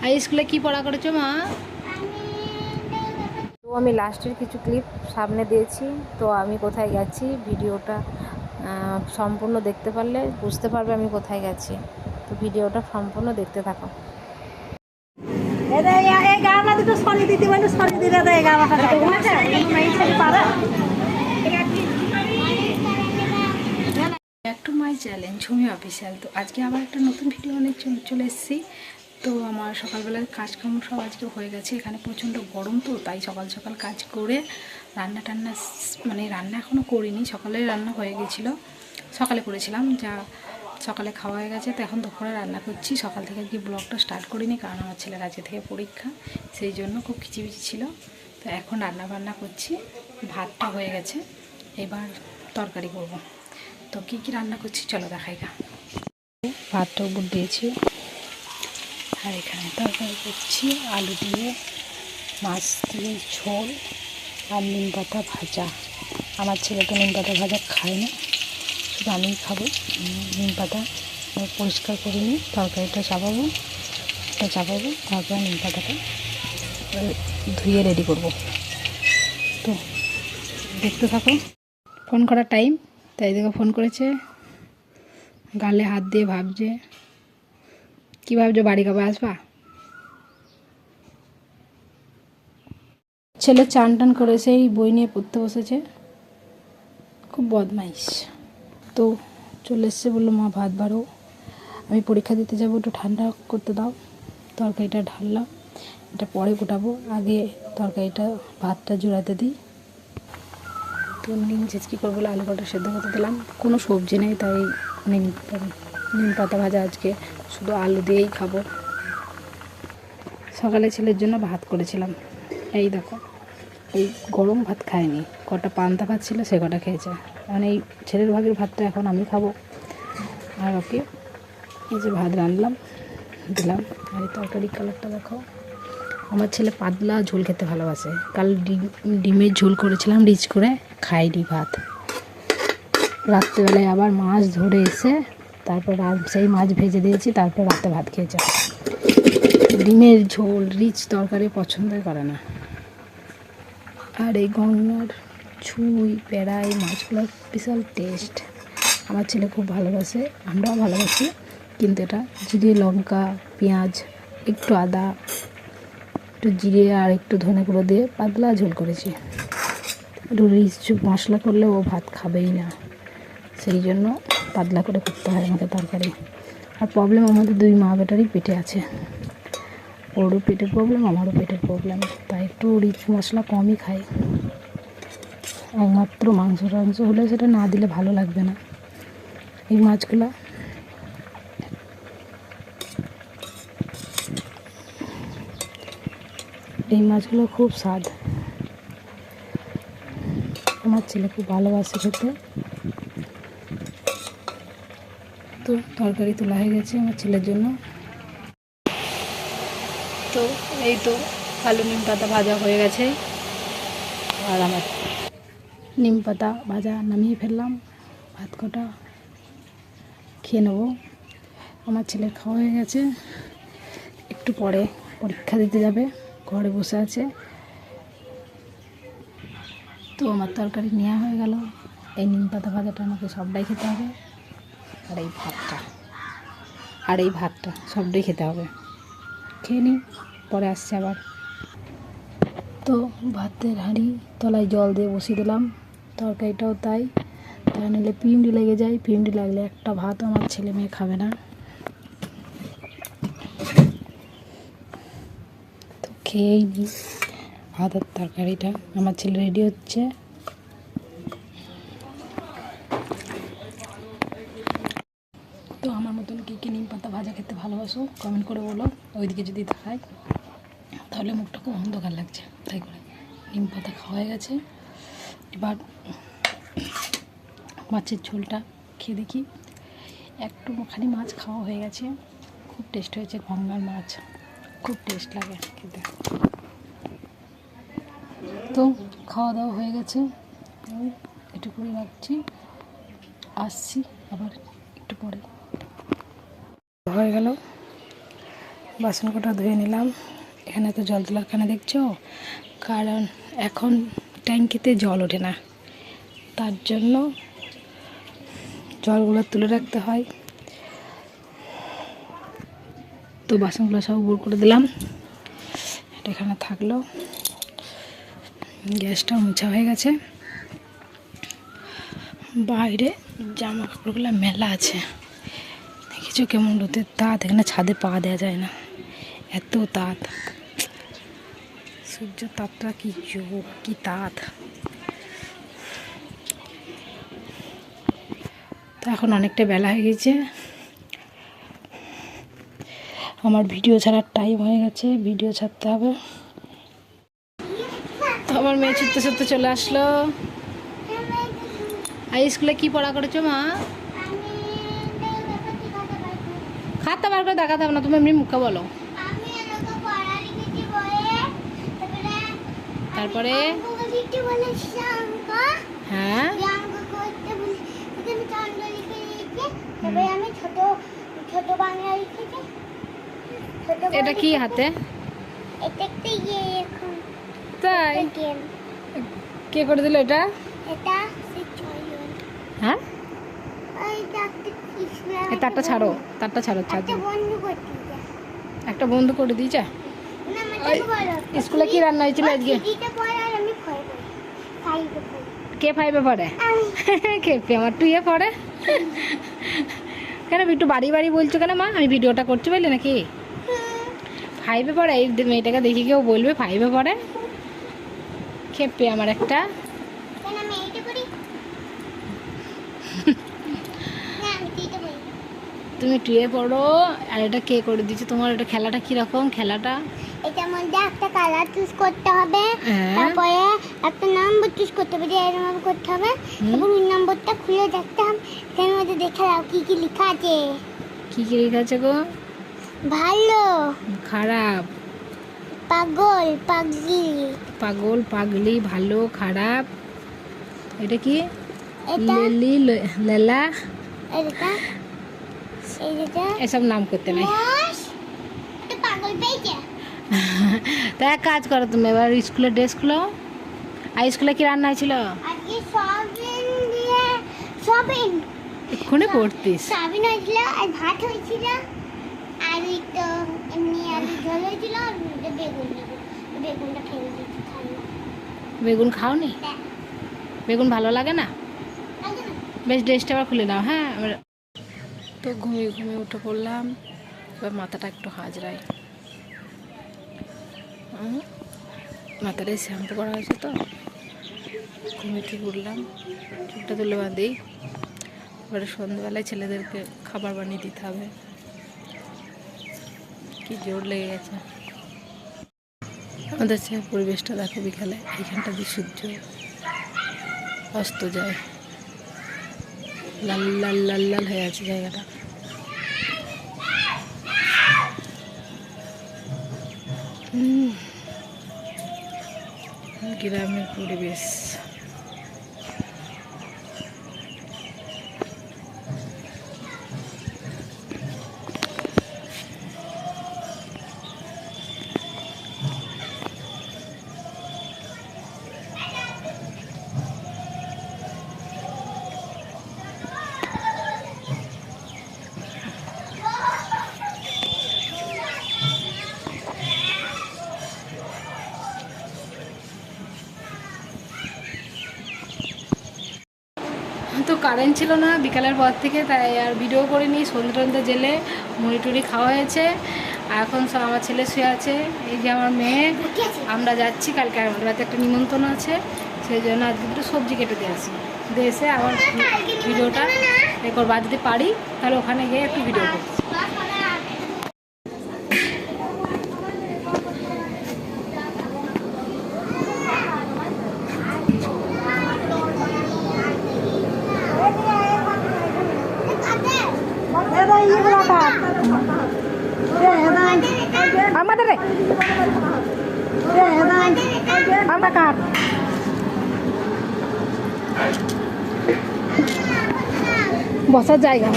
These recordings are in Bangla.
আর স্কুলে কি পড়া করেছো মা? তো আমি লাস্টের কিছু ক্লিপ সামনে দিয়েছি। তো আমি কোথায় গেছি ভিডিওটা সম্পূর্ণ দেখতে পারলে বুঝতে পারবে আমি কোথায় গেছি। তো ভিডিওটা সম্পূর্ণ দেখতে থাকো। Back to my challenge ঝুমি official. তো আজকে আবার একটা নতুন ভিডিও অনেক চলে এসেছি। তো আমার সকালবেলার কাজকর্ম সব আজকে হয়ে গেছে। এখানে প্রচণ্ড গরম, তো তাই সকাল সকাল কাজ করে রান্না মানে রান্না এখনও করিনি, সকালে রান্না হয়ে গেছিলো, সকালে করেছিলাম, যা সকালে খাওয়া হয়ে গেছে। তো এখন দুপুরে রান্না করছি। সকাল থেকে কি ব্লগটা স্টার্ট করিনি, কারণ আমার ছেলের আজকে থেকে পরীক্ষা, সেই জন্য খুব খিচিবিচি ছিল। তো এখন রান্না বান্না করছি, ভাতটা হয়ে গেছে, এবার তরকারি করব। তো কী কী রান্না করছি চলো দেখাই গা। ভাতটা উপর দিয়েছি, আর এখানে তরকারি করছি আলু দিয়ে, মাছ দিয়ে ঝোল, আর নিম পাতা ভাজা। আমার ছেলে তো নিম পাতা ভাজা খায় না, শুধু আমিই খাবো। নিম পাতা পরিষ্কার করে নিই, তরকারিটা চাপাবো, তারপর নিম পাতাটা ধুয়ে রেডি করব। তো দেখতে থাকো। ফোন করার টাইম, তাই দেখো ফোন করেছে, গালে হাত দিয়ে ভাবছে, কী ভাবছো বাড়ি কবে আসবা? ছেলে চান টান করে সেই বই নিয়ে পড়তে বসেছে, খুব বদমাইশ। তো চলে এসছে, বললো মা ভাত বাড়ো, আমি পরীক্ষা দিতে যাবো, একটু ঠান্ডা করতে দাও। তরকারিটা ঢাললাম, এটা পরে ফোটাবো, আগে তরকারিটা ভাতটা জোড়াতে দিই। তো নিম ছেঁচকি করবো বলে আলু কটা সেদ্ধ করতে দিলাম, কোনো সবজি নেই, তাই নিম পাতা ভাজা আজকে শুধু আলু দিয়েই খাবো। সকালে ছেলের জন্য ভাত করেছিলাম, এই দেখো, এই গরম ভাত খায়নি, কটা পান্তা ভাত ছিল সে কটা খেয়েছে। মানে এই ছেলের ভাগের ভাতটা এখন আমি খাবো, আর ওকে এই যে ভাত রাঁধলাম দিলাম। আর এই তরকারি কালারটা দেখো, আমার ছেলে পাতলা ঝোল খেতে ভালোবাসে। কাল ডিমের ঝোল করেছিলাম, রিচ করে খাইনি ভাত। রাত্রেবেলায় আবার মাছ ধরে এসে তারপর সেই মাছ ভেজে দিয়েছি, তারপর রাতে ভাত খেয়েছে। ডিমের ঝোল রিচ তরকারি পছন্দই করে না। আর এই গঙ্গার ছুঁই প্যারা এই মাছগুলোর বিশাল টেস্ট, আমার ছেলে খুব ভালোবাসে, আমরাও ভালোবাসি। কিন্তু এটা জিরে লঙ্কা পেঁয়াজ একটু আদা একটু জিরে আর একটু ধনে গুঁড়ো দিয়ে পাতলা ঝোল করেছি। একটু রিচ মশলা করলে ও ভাত খাবেই না, সেই জন্য পাতলা করে করতে হয় আমাকে তরকারি। আর প্রবলেম আমাদের দুই মা বেটারই পেটে আছে, ওরও পেটের প্রবলেম আমারও পেটের প্রবলেম, তাই একটু রিচ মশলা কমই খাই। একমাত্র মাংস টাংস হলে সেটা না দিলে ভালো লাগবে না। এই মাছগুলো খুব স্বাদ, আমার ছেলে খুব ভালোবাসে খেতে। তো তরকারি তোলা হয়ে গেছে আমার ছেলের জন্য। তো এই তো আলু নিম পাতা ভাজা হয়ে গেছে, আর আমার নিম পাতা ভাজা নামিয়ে ফেললাম, ভাত কটা খেয়ে নেবো। আমার ছেলের খাওয়া হয়ে গেছে, একটু পরে পরীক্ষা দিতে যাবে, ঘরে বসে আছে। তো আমার তরকারি নেওয়া হয়ে গেল, এই নিম পাতা ভাজাটা আমাকে সবটাই খেতে হবে, আর এই ভাতটা সবটাই খেতে হবে। খেয়ে নিই, পরে আসছে আবার। তো ভাতের হাঁড়ি তলায় জল দিয়ে বসিয়ে দিলাম, তরকারিটাও তাই, তা নিলে পিমড়ি লেগে যায়, পিমড়ি লাগলে একটা ভাত আমার ছেলে মেয়ে খাবে না। তো খেয়েই নিই ভাত আর তরকারিটা। আমার ছেলে রেডি হচ্ছে। তো আমার মতন কী নিম পাতা ভাজা খেতে ভালোবাসো কমেন্ট করে বলো। ওইদিকে যদি খাই তাহলে মুখটা খুব অন্ধকার লাগছে, তাই করে নিম পাতা খাওয়া হয়ে গেছে। এবার মাছের ঝোলটা খেয়ে দেখি, একটুখানি মাছ খাওয়া হয়ে গেছে, খুব টেস্ট হয়েছে, গঙ্গার মাছ খুব টেস্ট লাগে খেতে। তো খাওয়া দাওয়া হয়ে গেছে, একটু করে রাখছি, আসছি আবার একটু পরে। হয়ে গেল, বাসন কটা ধুয়ে নিলাম। এখানে তো জল তোলার কানে দেখছো, কারণ এখন ট্যাঙ্কিতে জল ওঠে না, তার জন্য জলগুলো তুলে রাখতে হয়। তো বাসনগুলো সব উপর করে দিলাম, এটা এখানে থাকলো। গ্যাসটাও মোছা হয়ে গেছে। বাইরে জামা কাপড়গুলো মেলা আছে, দেখেছো কেমন রোদের তাপ। এখানে ছাদে পা দেওয়া যায় না, এত তাপ। সূর্য তাপটা কি জোর, কি তাপ। তো এখন অনেকটা বেলা হয়ে গেছে, আমার ভিডিও ছাড়ার টাইম হয়ে গেছে, ভিডিও ছাড়তে হবে। তো আমার মেয়ে ছুটতে ছুটতে চলে আসলো। আর স্কুলে কি পড়া করেছো মা? খাতা বার করে দেখাতে হবে না, তুমি এমনি মুখে বলো। তারপরে হ্যাঁ, এটা কি হাতে? তাই কে করে দিল এটা? হ্যাঁ, এই তারটা ছাড়ো, তারটা ছাড়ো, একটা বন্ধু করে দিয়েছে। স্কুলে কি রান্না হয়েছিল আজকে? কে 5-এ পড়ে? কে আমার 2-এ পড়ে? কেন একটু বাড়ি বাড়ি বলছো কেন মা? আমি ভিডিওটা করতে পারলি নাকি? 5-এ পড়ে? এই মেয়েটাকে দেখি কেউ বলবে 5-এ পড়ে? খেপে আমার একটা। তুমি 2-এ পড়ো, আর এটা কে করে দিচ্ছে তোমার? এটা খেলাটা কিরকম খেলাটা? এটার মধ্যে একটা কালার চুজ করতে হবে, তারপরে একটা নাম্বার চুজ করতে হবে, যে এরকম করতে হবে। তারপর ওই নাম্বারটা খুলে দেখতে হবে, এর মধ্যে দেখে নাও কি কি লেখা আছে। কি কি লেখা আছে গো? ভালো, খারাপ, পাগল, পাগলি। পাগল, পাগলি, ভালো, খারাপ। এটা কি? এটা লেলি, লেলা, এটা এইটা এসব নাম করতে নাই। এটা পাগল পেয়েছে। তা এক কাজ করো, তুমি এবার স্কুলের ড্রেস খুলো। আর স্কুলে কি রান্না হয়েছিল? আজকে সয়াবিন দিয়ে, সয়াবিন এক্ষুনি পড়তিস। সয়াবিন হয়েছিল, আর ভাত হয়েছিল, আর ওই তো এমনি আলু ঝোল হয়েছিল, আর বেগুন, বেগুনটা খেয়ে দিয়েছি। বেগুন খাওনি? বেগুন ভালো লাগে না? বেশ, ড্রেসটা আবার খুলে নাও। হ্যাঁ, তো ঘুমিয়ে ঘুমিয়ে উঠে পড়লাম। এবার মাথাটা একটু হাজরাই, মাথাটাই শ্যাম্পু করা হয়েছে তো। ঘুমিয়ে ঠিক উঠলাম, চুলটা তুলে বাঁধি। এবারে সন্ধ্যেবেলায় ছেলেদেরকে খাবার বানিয়ে দিতে হবে। কি জোর লেগে গেছে আমাদের। পরিবেশটা দেখো, বিকালে এইখানটা দিয়ে সূর্য অস্ত যায়, লাল লাল লাল লাল হয়ে আছে জায়গাটা। গ্রামের পরিবেশ। তো কারেন্ট ছিল না বিকালের পর থেকে, তাই আর ভিডিও করিনি। সন্ধ্যে টন্ধে জেলে মুড়ি টুড়ি খাওয়া হয়েছে। আর এখন সব আমার ছেলে শুয়ে আছে, এই যে আমার মেয়ে। আমরা যাচ্ছি, কালকে আমাদের রাতে একটা নিমন্ত্রণ আছে, সেই জন্য আজকে একটু সবজি কেটে দিয়ে আসি। দিয়ে এসে আবার ভিডিওটা রেকর্ড বা যদি পারি তাহলে ওখানে গিয়ে একটু ভিডিও করছি। আমাদের আমরা কাট বসার জায়গা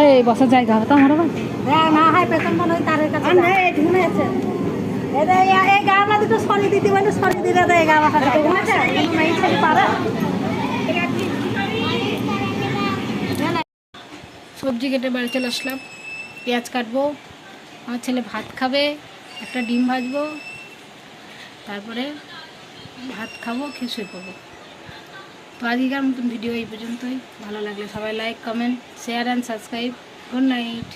এই বসার জায়গা হবে তো আমার আবার হ্যাঁ না হয় পেছন মনে হয় তারের কাছে ঢুনে আছে এই গামলা দুটো সরি দিতে বলে সরি দিলে তো এই গামলা পারে সবজি কেটে বাড়ি চলে আসলাম, পেঁয়াজ কাটবো, আমার ছেলে ভাত খাবে, একটা ডিম ভাজবো, তারপরে ভাত খাবো, খেয়ে শুয়ে পড়বো। তো আজকের মতন ভিডিও এই পর্যন্তই। ভালো লাগলে সবাই like, comment, share and subscribe. Good night.